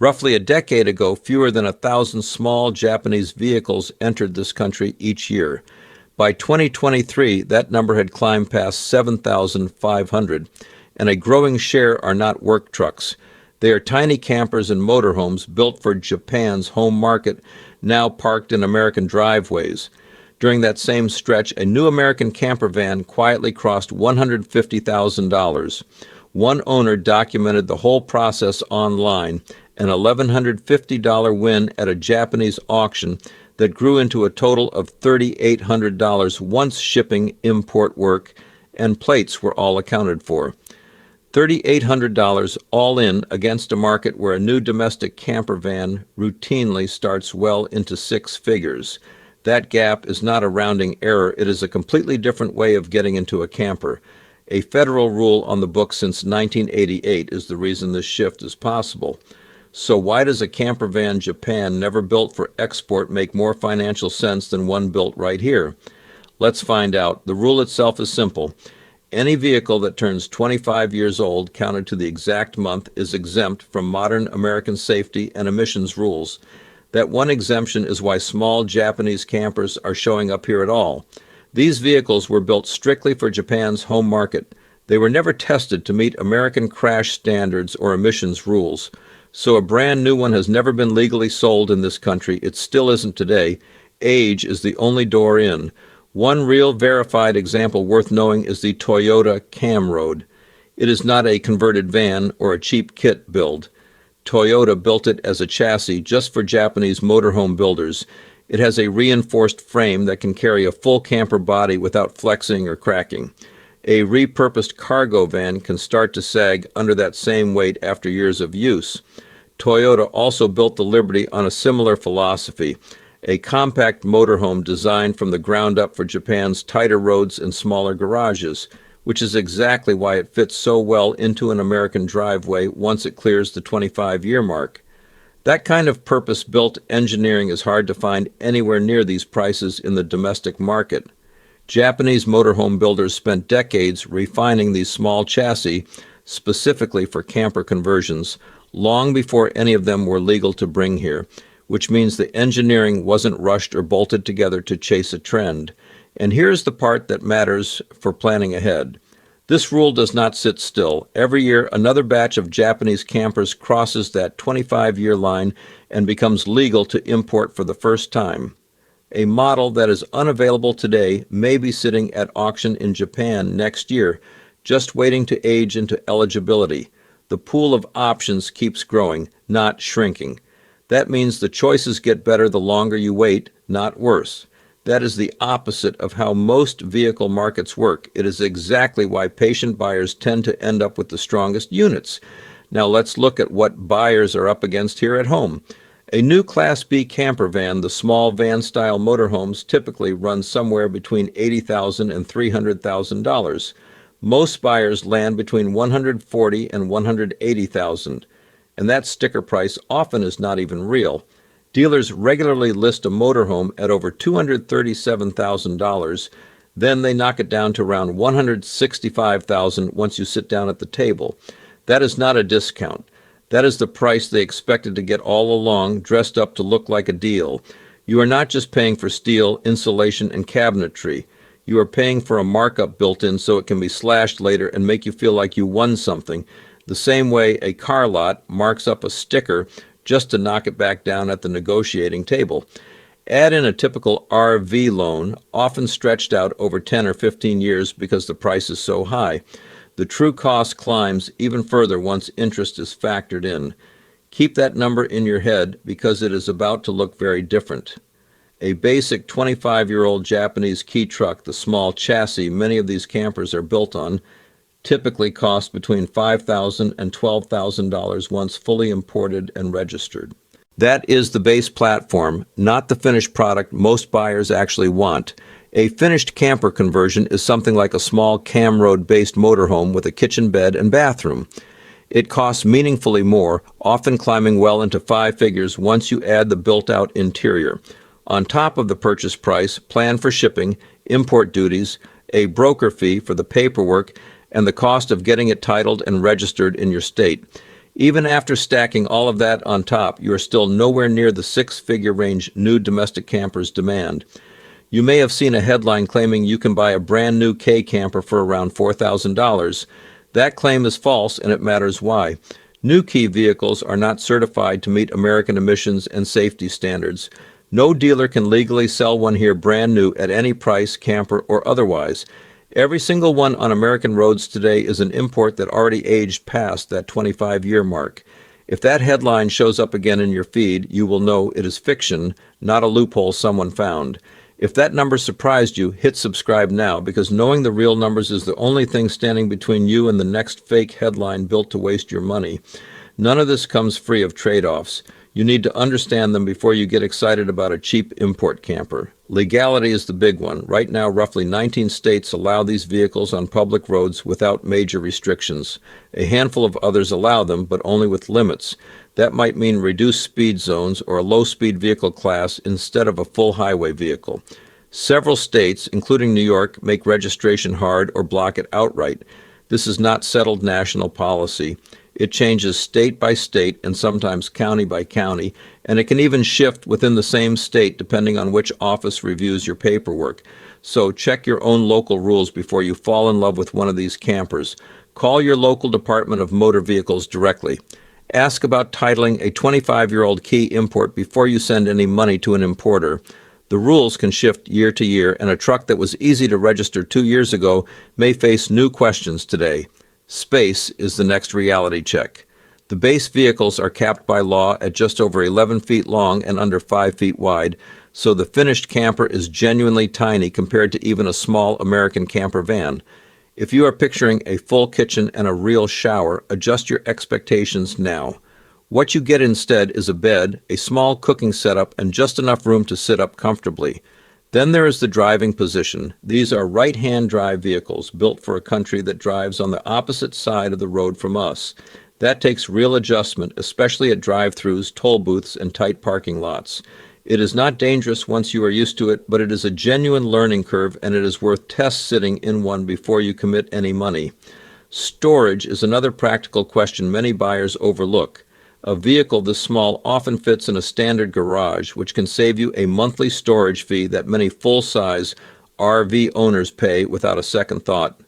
Roughly a decade ago, fewer than 1,000 small Japanese vehicles entered this country each year. By 2023, that number had climbed past 7,500, and a growing share are not work trucks. They are tiny campers and motorhomes built for Japan's home market, now parked in American driveways. During that same stretch, a new American camper van quietly crossed $150,000. One owner documented the whole process online, an $1,150 win at a Japanese auction that grew into a total of $3,800 once shipping, import work, and plates were all accounted for. $3,800 all in against a market where a new domestic camper van routinely starts well into six figures. That gap is not a rounding error, it is a completely different way of getting into a camper. A federal rule on the books since 1988 is the reason this shift is possible. So why does a camper van Japan never built for export make more financial sense than one built right here? Let's find out. The rule itself is simple. Any vehicle that turns 25 years old, counted to the exact month, is exempt from modern American safety and emissions rules. That one exemption is why small Japanese campers are showing up here at all. These vehicles were built strictly for Japan's home market. They were never tested to meet American crash standards or emissions rules. So a brand new one has never been legally sold in this country. It still isn't today. Age is the only door in. One real verified example worth knowing is the Toyota Camroad. It is not a converted van or a cheap kit build. Toyota built it as a chassis just for Japanese motorhome builders. It has a reinforced frame that can carry a full camper body without flexing or cracking. A repurposed cargo van can start to sag under that same weight after years of use. Toyota also built the Liberty on a similar philosophy, a compact motorhome designed from the ground up for Japan's tighter roads and smaller garages, which is exactly why it fits so well into an American driveway once it clears the 25-year mark. That kind of purpose-built engineering is hard to find anywhere near these prices in the domestic market. Japanese motorhome builders spent decades refining these small chassis specifically for camper conversions, long before any of them were legal to bring here, which means the engineering wasn't rushed or bolted together to chase a trend. And here's the part that matters for planning ahead. This rule does not sit still. Every year, another batch of Japanese campers crosses that 25-year line and becomes legal to import for the first time. A model that is unavailable today may be sitting at auction in Japan next year, just waiting to age into eligibility. The pool of options keeps growing, not shrinking. That means the choices get better the longer you wait, not worse. That is the opposite of how most vehicle markets work. It is exactly why patient buyers tend to end up with the strongest units. Now let's look at what buyers are up against here at home. A new Class B camper van, the small van-style motorhomes, typically run somewhere between $80,000 and $300,000. Most buyers land between $140,000 and $180,000, and that sticker price often is not even real. Dealers regularly list a motorhome at over $237,000, then they knock it down to around $165,000 once you sit down at the table. That is not a discount. That is the price they expected to get all along, dressed up to look like a deal. You are not just paying for steel, insulation, and cabinetry. You are paying for a markup built in so it can be slashed later and make you feel like you won something, the same way a car lot marks up a sticker just to knock it back down at the negotiating table. Add in a typical RV loan, often stretched out over 10 or 15 years because the price is so high. The true cost climbs even further once interest is factored in. Keep that number in your head because it is about to look very different. A basic 25-year-old Japanese key truck, the small chassis many of these campers are built on, typically cost between $5,000 and $12,000 once fully imported and registered. That is the base platform, not the finished product most buyers actually want. A finished camper conversion is something like a small Camroad-based motorhome with a kitchen bed and bathroom. It costs meaningfully more, often climbing well into five figures once you add the built-out interior. On top of the purchase price, plan for shipping, import duties, a broker fee for the paperwork, and the cost of getting it titled and registered in your state. Even after stacking all of that on top, you are still nowhere near the six-figure range new domestic campers demand. You may have seen a headline claiming you can buy a brand new K camper for around $4,000. That claim is false, and it matters why. New Key vehicles are not certified to meet American emissions and safety standards. No dealer can legally sell one here brand new at any price, camper or otherwise. Every single one on American roads today is an import that already aged past that 25-year mark. If that headline shows up again in your feed, you will know it is fiction, not a loophole someone found. If that number surprised you, hit subscribe now, because knowing the real numbers is the only thing standing between you and the next fake headline built to waste your money. None of this comes free of trade-offs. You need to understand them before you get excited about a cheap import camper. Legality is the big one. Right now, roughly 19 states allow these vehicles on public roads without major restrictions. A handful of others allow them, but only with limits. That might mean reduced speed zones or a low-speed vehicle class instead of a full highway vehicle. Several states, including New York, make registration hard or block it outright. This is not settled national policy. It changes state by state and sometimes county by county, and it can even shift within the same state depending on which office reviews your paperwork. So check your own local rules before you fall in love with one of these campers. Call your local Department of Motor Vehicles directly. Ask about titling a 25-year-old Key import before you send any money to an importer. The rules can shift year to year, and a truck that was easy to register 2 years ago may face new questions today. Space is the next reality check. The base vehicles are capped by law at just over 11 feet long and under 5 feet wide, so the finished camper is genuinely tiny compared to even a small American camper van. If you are picturing a full kitchen and a real shower, adjust your expectations now. What you get instead is a bed, a small cooking setup, and just enough room to sit up comfortably. Then there is the driving position. These are right-hand drive vehicles built for a country that drives on the opposite side of the road from us. That takes real adjustment, especially at drive-thrus, toll booths, and tight parking lots. It is not dangerous once you are used to it, but it is a genuine learning curve, and it is worth test sitting in one before you commit any money. Storage is another practical question many buyers overlook. A vehicle this small often fits in a standard garage, which can save you a monthly storage fee that many full-size RV owners pay without a second thought.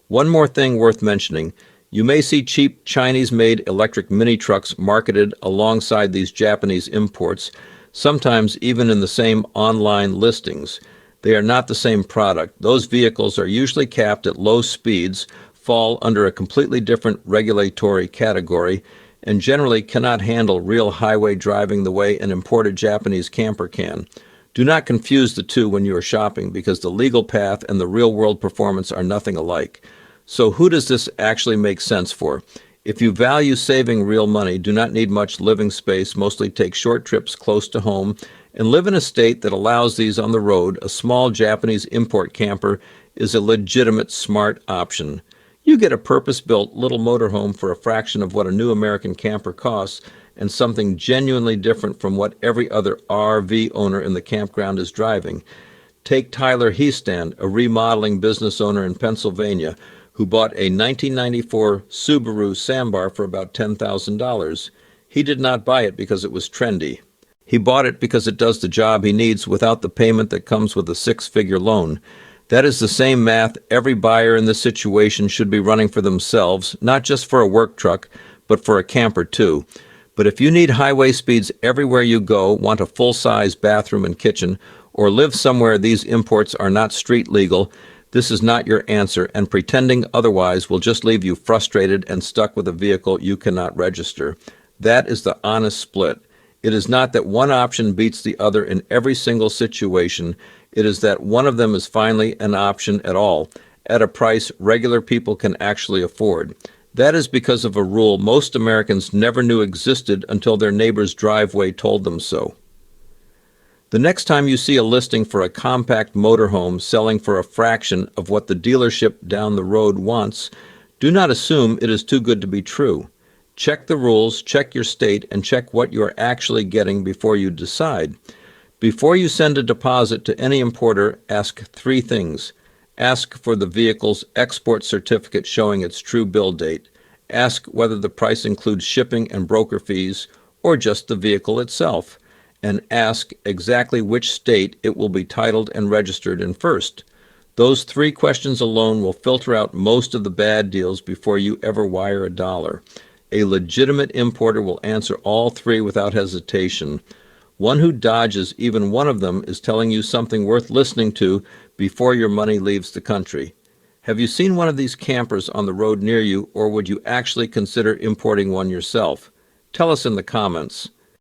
One more thing worth mentioning. You may see cheap Chinese-made electric mini trucks marketed alongside these Japanese imports, sometimes even in the same online listings. They are not the same product. Those vehicles are usually capped at low speeds, fall under a completely different regulatory category, and generally cannot handle real highway driving the way an imported Japanese camper can. Do not confuse the two when you are shopping, because the legal path and the real-world performance are nothing alike. So who does this actually make sense for? If you value saving real money, do not need much living space, mostly take short trips close to home, and live in a state that allows these on the road, a small Japanese import camper is a legitimate smart option. You get a purpose-built little motorhome for a fraction of what a new American camper costs, and something genuinely different from what every other RV owner in the campground is driving. Take Tyler Heastand, a remodeling business owner in Pennsylvania, who bought a 1994 Subaru Sambar for about $10,000. He did not buy it because it was trendy. He bought it because it does the job he needs without the payment that comes with a six-figure loan. That is the same math every buyer in this situation should be running for themselves, not just for a work truck, but for a camper too. But if you need highway speeds everywhere you go, want a full-size bathroom and kitchen, or live somewhere these imports are not street legal, this is not your answer, and pretending otherwise will just leave you frustrated and stuck with a vehicle you cannot register. That is the honest split. It is not that one option beats the other in every single situation. It is that one of them is finally an option at all, at a price regular people can actually afford. That is because of a rule most Americans never knew existed until their neighbor's driveway told them so. The next time you see a listing for a compact motorhome selling for a fraction of what the dealership down the road wants, do not assume it is too good to be true. Check the rules, check your state, and check what you are actually getting before you decide. Before you send a deposit to any importer, ask 3 things. Ask for the vehicle's export certificate showing its true build date. Ask whether the price includes shipping and broker fees or just the vehicle itself, and ask exactly which state it will be titled and registered in first. Those three questions alone will filter out most of the bad deals before you ever wire a dollar. A legitimate importer will answer all three without hesitation. One who dodges even one of them is telling you something worth listening to before your money leaves the country. Have you seen one of these campers on the road near you, or would you actually consider importing one yourself? Tell us in the comments.